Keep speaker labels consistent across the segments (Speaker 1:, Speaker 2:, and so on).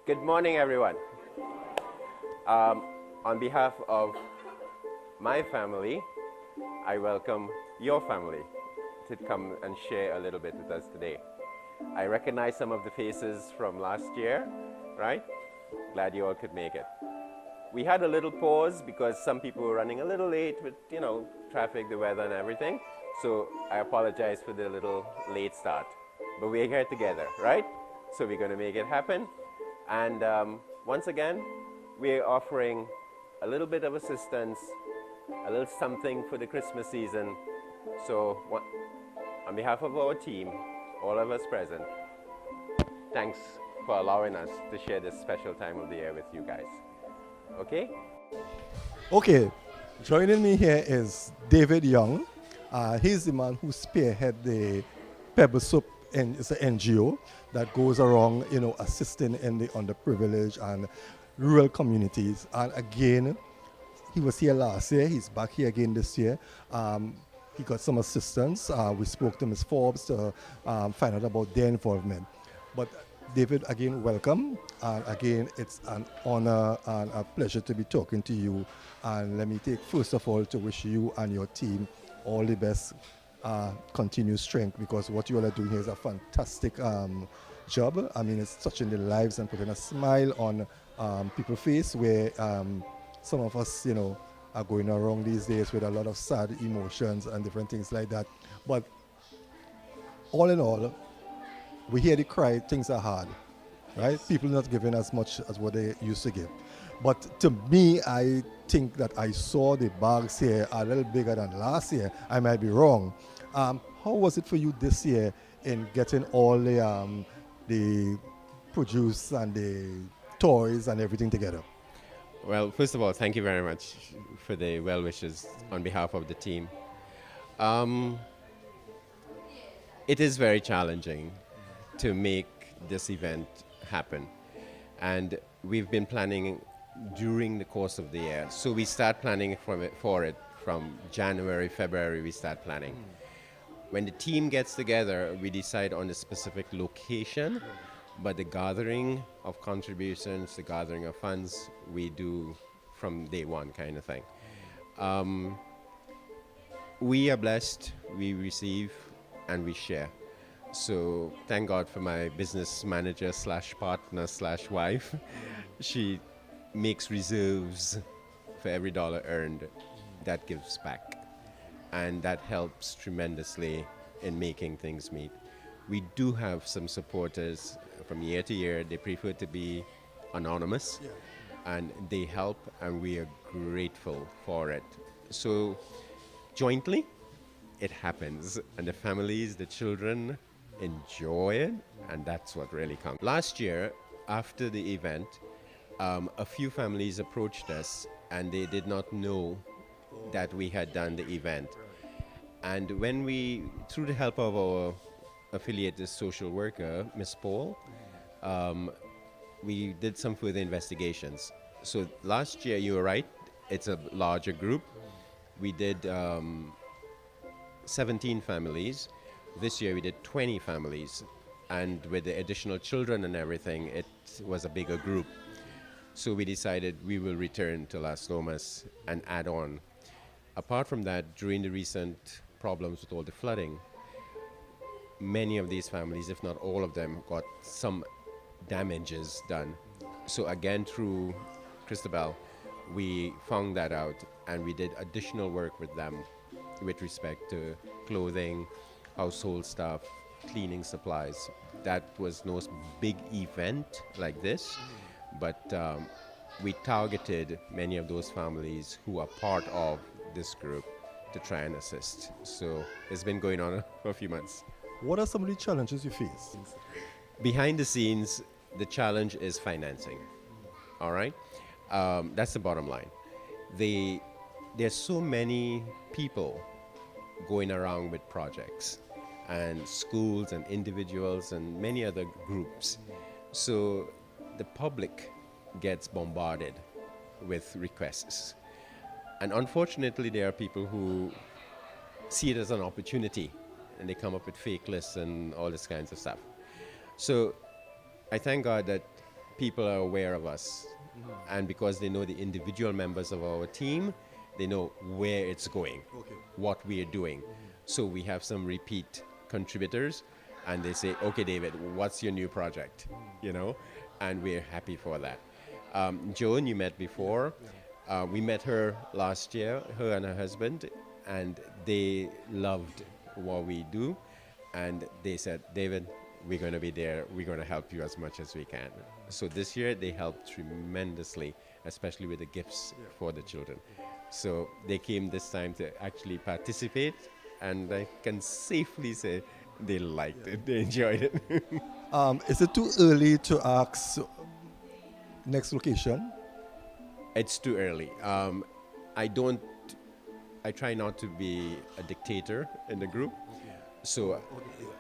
Speaker 1: Good morning, everyone. On behalf of my family, I welcome your family to come and share a little bit with us today. I recognize some of the faces from last year, right? Glad you all could make it. We had a little pause because some people were running a little late with, traffic, the weather and everything. So I apologize for the little late start. But we're here together, right? So we're going to make it happen. And once again, we're offering a little bit of assistance, a little something for the Christmas season. So on behalf of our team, all of us present, thanks for allowing us to share this special time of the year with you guys. Okay?
Speaker 2: Okay, joining me here is David Young. He's the man who spearhead the PebbleSoup, and it's an NGO that goes around, assisting in the underprivileged and rural communities. And again, he was here last year. He's back here again this year. He got some assistance. We spoke to Ms. Forbes to find out about their involvement. But David, again, welcome. And again, it's an honor and a pleasure to be talking to you. And let me take, first of all, to wish you and your team all the best, continued strength, because what you all are doing here is a fantastic job. I mean, it's touching the lives and putting a smile on people's face, where some of us, are going around these days with a lot of sad emotions and different things like that. But all in all, we hear the cry, things are hard, right? People not giving as much as what they used to give. But to me, I think that I saw the bags here a little bigger than last year. I might be wrong. How was it for you this year in getting all the produce and the toys and everything together?
Speaker 1: Well, first of all, thank you very much for the well wishes on behalf of the team. It is very challenging to make this event happen. And we've been planning during the course of the year. So we start planning for it from January, February, we start planning. When the team gets together, we decide on a specific location, but the gathering of contributions, the gathering of funds, we do from day one kind of thing. We are blessed, we receive, and we share. So thank God for my business manager / partner / wife. She makes reserves for every dollar earned that gives back. And that helps tremendously in making things meet. We do have some supporters from year to year. They prefer to be anonymous, and they help, and we are grateful for it. So jointly, it happens, and the families, the children enjoy it, and that's what really counts. Last year, after the event, a few families approached us, and they did not know that we had done the event. And when we, through the help of our affiliated social worker, Ms. Paul, we did some further investigations. So last year, you were right, it's a larger group. We did 17 families. This year we did 20 families. And with the additional children and everything, it was a bigger group. So we decided we will return to Las Lomas and add on. Apart from that, during the recent problems with all the flooding, many of these families, if not all of them, got some damages done. So again, through Christabel, we found that out, and we did additional work with them with respect to clothing, household stuff, cleaning supplies. That was no big event like this, but we targeted many of those families who are part of this group to try and assist. So it's been going on for a few months.
Speaker 2: What are some of the challenges you face?
Speaker 1: Behind the scenes, the challenge is financing. All right? That's the bottom line. There's so many people going around with projects, and schools and individuals and many other groups. So the public gets bombarded with requests. And unfortunately, there are people who see it as an opportunity, and they come up with fake lists and all this kinds of stuff. So I thank God that people are aware of us. And because they know the individual members of our team, they know where it's going, what we are doing. So we have some repeat contributors, and they say, okay, David, what's your new project? You know, and we're happy for that. Joan, you met before. We met her last year, her and her husband, and they loved what we do. And they said, David, we're going to be there. We're going to help you as much as we can. So this year they helped tremendously, especially with the gifts for the children. So they came this time to actually participate, and I can safely say they liked it. They enjoyed it.
Speaker 2: Is it too early to ask next location?
Speaker 1: It's too early. I try not to be a dictator in the group. So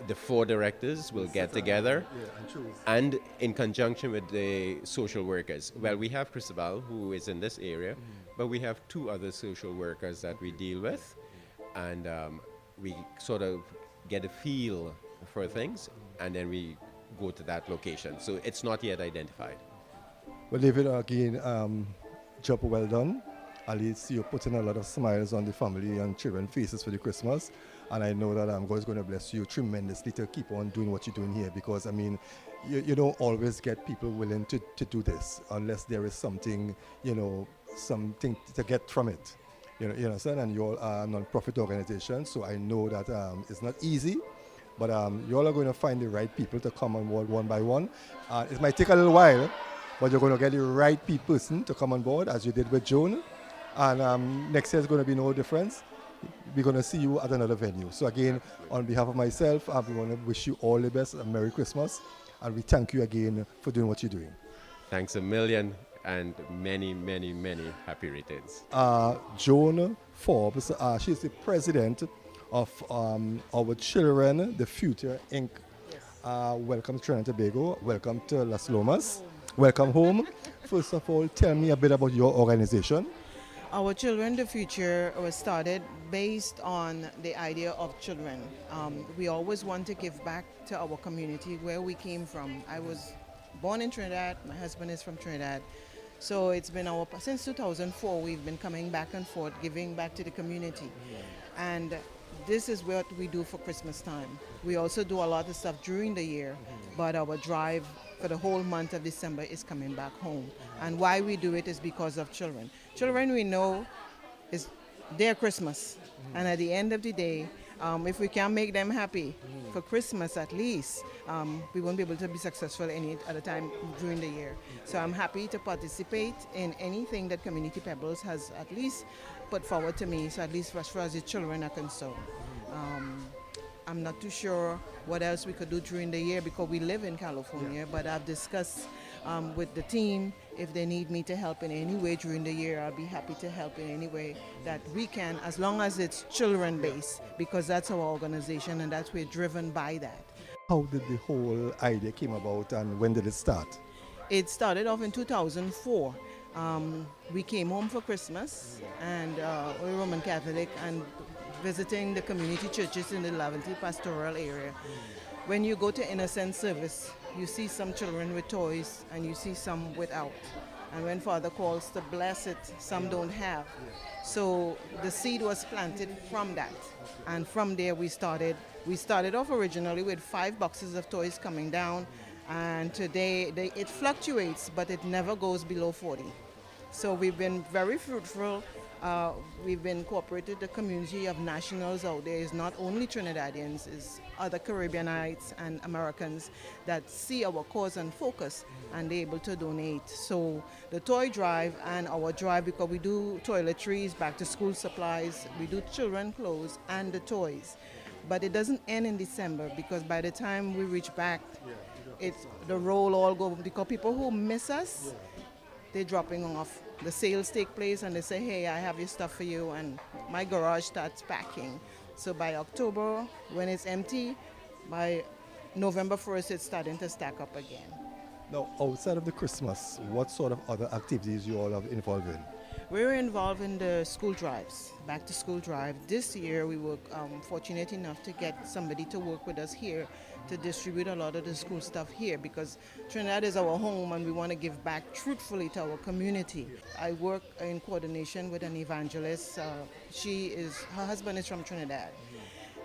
Speaker 1: the 4 directors will get together and in conjunction with the social workers. Well, we have Christabel, who is in this area, but we have 2 other social workers that we deal with, and we sort of get a feel for things, and then we go to that location. So it's not yet identified.
Speaker 2: Well, David, again, job well done. At least you're putting a lot of smiles on the family and children faces for the Christmas. And I know that God is going to bless you tremendously to keep on doing what you're doing here, because, I mean, you don't always get people willing to do this unless there is something, something to get from it. You understand? And you all are a non-profit organization, so I know that it's not easy, but you all are going to find the right people to come on board one by one. It might take a little while, but you're going to get the right person to come on board, as you did with Joan. And next year is going to be no difference. We're going to see you at another venue. So again, on behalf of myself, I want to wish you all the best, a Merry Christmas, and we thank you again for doing what you're doing.
Speaker 1: Thanks a million, and many, many, many happy returns.
Speaker 2: Joan Forbes, she's the president of our Children, the Future Inc.
Speaker 3: Yes.
Speaker 2: Welcome to Trinidad and Tobago. Welcome to Las Lomas. Welcome home. First of all, tell me a bit about your organization.
Speaker 3: Our Children the Future was started based on the idea of children. We always want to give back to our community where we came from. I was born in Trinidad, my husband is from Trinidad. So it's been since 2004 we've been coming back and forth, giving back to the community. And this is what we do for Christmas time. We also do a lot of stuff during the year, but our drive for the whole month of December is coming back home. And why we do it is because of children. Children, we know, is their Christmas. And at the end of the day, if we can make them happy for Christmas at least, we won't be able to be successful any other time during the year. So I'm happy to participate in anything that Community Pebbles has at least put forward to me, so at least as far as the children are concerned. I'm not too sure what else we could do during the year because we live in California, but I've discussed with the team if they need me to help in any way during the year. I'll be happy to help in any way that we can, as long as it's children-based, because that's our organization and that's we're driven by that.
Speaker 2: How did the whole idea came about, and when did it start?
Speaker 3: It started off in 2004. We came home for Christmas, and we're Roman Catholic, and visiting the community churches in the Laventy pastoral area. When you go to innocent service, you see some children with toys and you see some without. And when Father calls to bless it, some don't have. So the seed was planted from that. And from there we started. We started off originally with 5 boxes of toys coming down. And today it fluctuates, but it never goes below 40. So we've been very fruitful. We've been cooperated the community of nationals out there. It's not only Trinidadians, it's other Caribbeanites and Americans that see our cause and focus, and they're able to donate. So the toy drive and our drive, because we do toiletries, back to school supplies, we do children clothes and the toys. But it doesn't end in December, because by the time we reach back, it's the roll all go, because people who miss us, they're dropping off. The sales take place and they say, hey, I have your stuff for you, and my garage starts packing. So by October, when it's empty, by November 1st, it's starting to stack up again.
Speaker 2: Now, outside of the Christmas, what sort of other activities you all are involved in?
Speaker 3: We're involved in the school drives, back to school drive. This year we were fortunate enough to get somebody to work with us here to distribute a lot of the school stuff here because Trinidad is our home and we want to give back truthfully to our community. I work in coordination with an evangelist. Her husband is from Trinidad.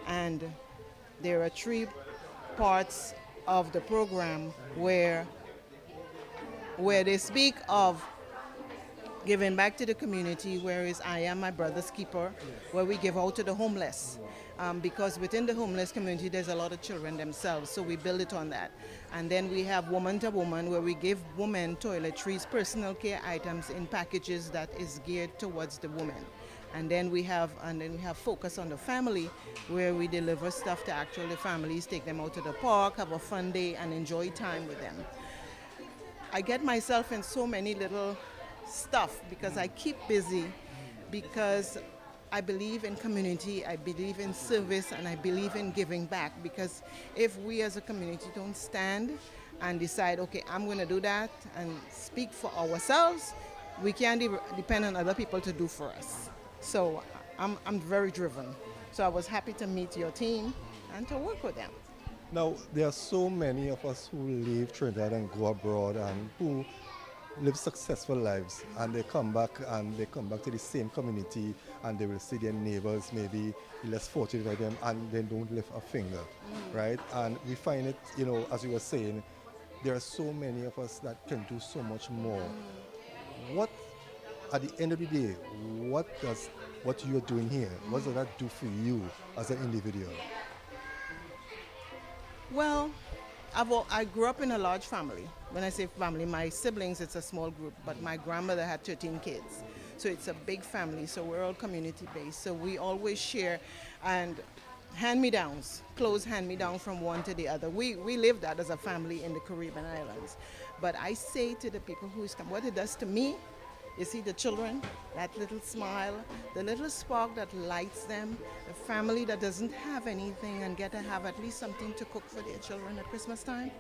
Speaker 3: And there are 3 parts of the program where they speak of giving back to the community, whereas I am my brother's keeper, where we give out to the homeless. Because within the homeless community, there's a lot of children themselves, so we build it on that. And then we have woman to woman, where we give women toiletries, personal care items in packages that is geared towards the woman. And then we have focus on the family, where we deliver stuff to actual families, take them out to the park, have a fun day, and enjoy time with them. I get myself in so many little stuff because I keep busy, because I believe in community, I believe in service, and I believe in giving back. Because if we as a community don't stand and decide, okay, I'm going to do that and speak for ourselves, we can't depend on other people to do for us. So I'm very driven. So I was happy to meet your team and to work with them.
Speaker 2: Now, there are so many of us who leave Trinidad and go abroad and who live successful lives, and they come back to the same community, and they will see their neighbors maybe less fortunate than them, and they don't lift a finger, right? And we find it, as you were saying, there are so many of us that can do so much more. What, at the end of the day, what you're doing here, what does that do for you as an individual?
Speaker 3: Well, I grew up in a large family. When I say family, my siblings, it's a small group, but my grandmother had 13 kids. So it's a big family, so we're all community-based. So we always share, and hand-me-downs, clothes hand-me-down from one to the other. We live that as a family in the Caribbean islands. But I say to the people who come, what it does to me, you see the children, that little smile, the little spark that lights them, the family that doesn't have anything and get to have at least something to cook for their children at Christmas time.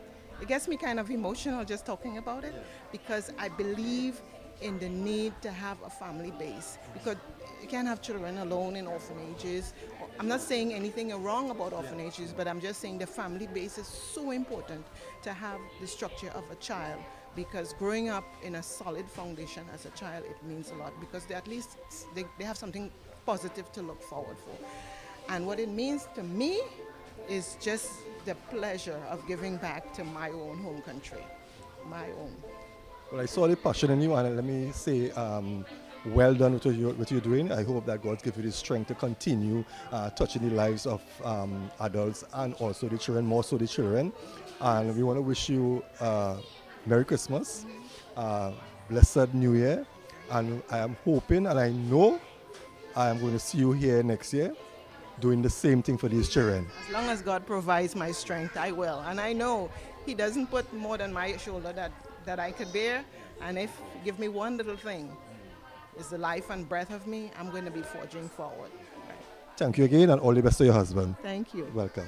Speaker 3: It gets me kind of emotional just talking about it, because I believe in the need to have a family base, because you can't have children alone in orphanages. I'm not saying anything wrong about orphanages, but I'm just saying the family base is so important to have the structure of a child, because growing up in a solid foundation as a child, it means a lot, because they at least they have something positive to look forward for. And what it means to me is just the pleasure of giving back to my own home country, my own.
Speaker 2: Well, I saw the passion in you, and let me say, well done with what you're doing. I hope that God gives you the strength to continue touching the lives of adults and also the children, more so the children. And we want to wish you Merry Christmas, blessed New Year, and I am hoping, and I know I am going to see you here next year doing the same thing for these children.
Speaker 3: As long as God provides my strength, I will. And I know He doesn't put more than my shoulder that I could bear. And if He give me one little thing, is the life and breath of me, I'm going to be forging forward. Right.
Speaker 2: Thank you again, and all the best to your husband.
Speaker 3: Thank you.
Speaker 2: Welcome.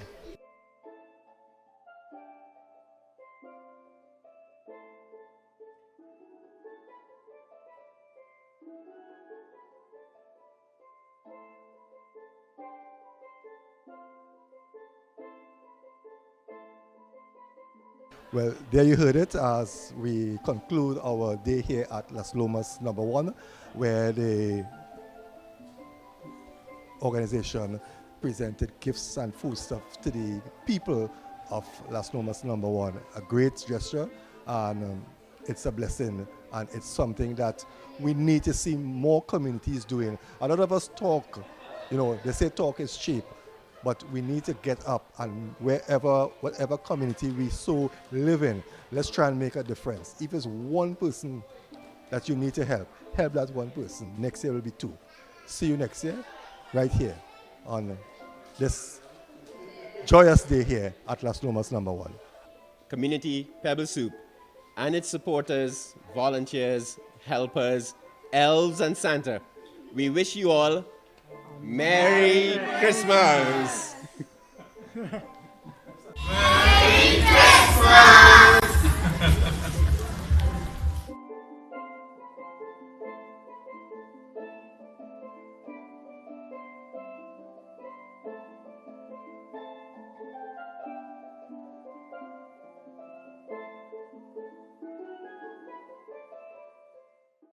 Speaker 2: Well, there you heard it as we conclude our day here at Las Lomas number 1, where the organization presented gifts and foodstuff to the people of Las Lomas number 1. A great gesture, and it's a blessing, and it's something that we need to see more communities doing. A lot of us talk, they say talk is cheap. But we need to get up, and whatever community we so live in, let's try and make a difference. If it's one person that you need to help that one person. Next year will be 2. See you next year, right here on this joyous day here at Las Lomas number 1.
Speaker 1: Community PebbleSoup and its supporters, volunteers, helpers, elves and Santa. We wish you all Merry Christmas!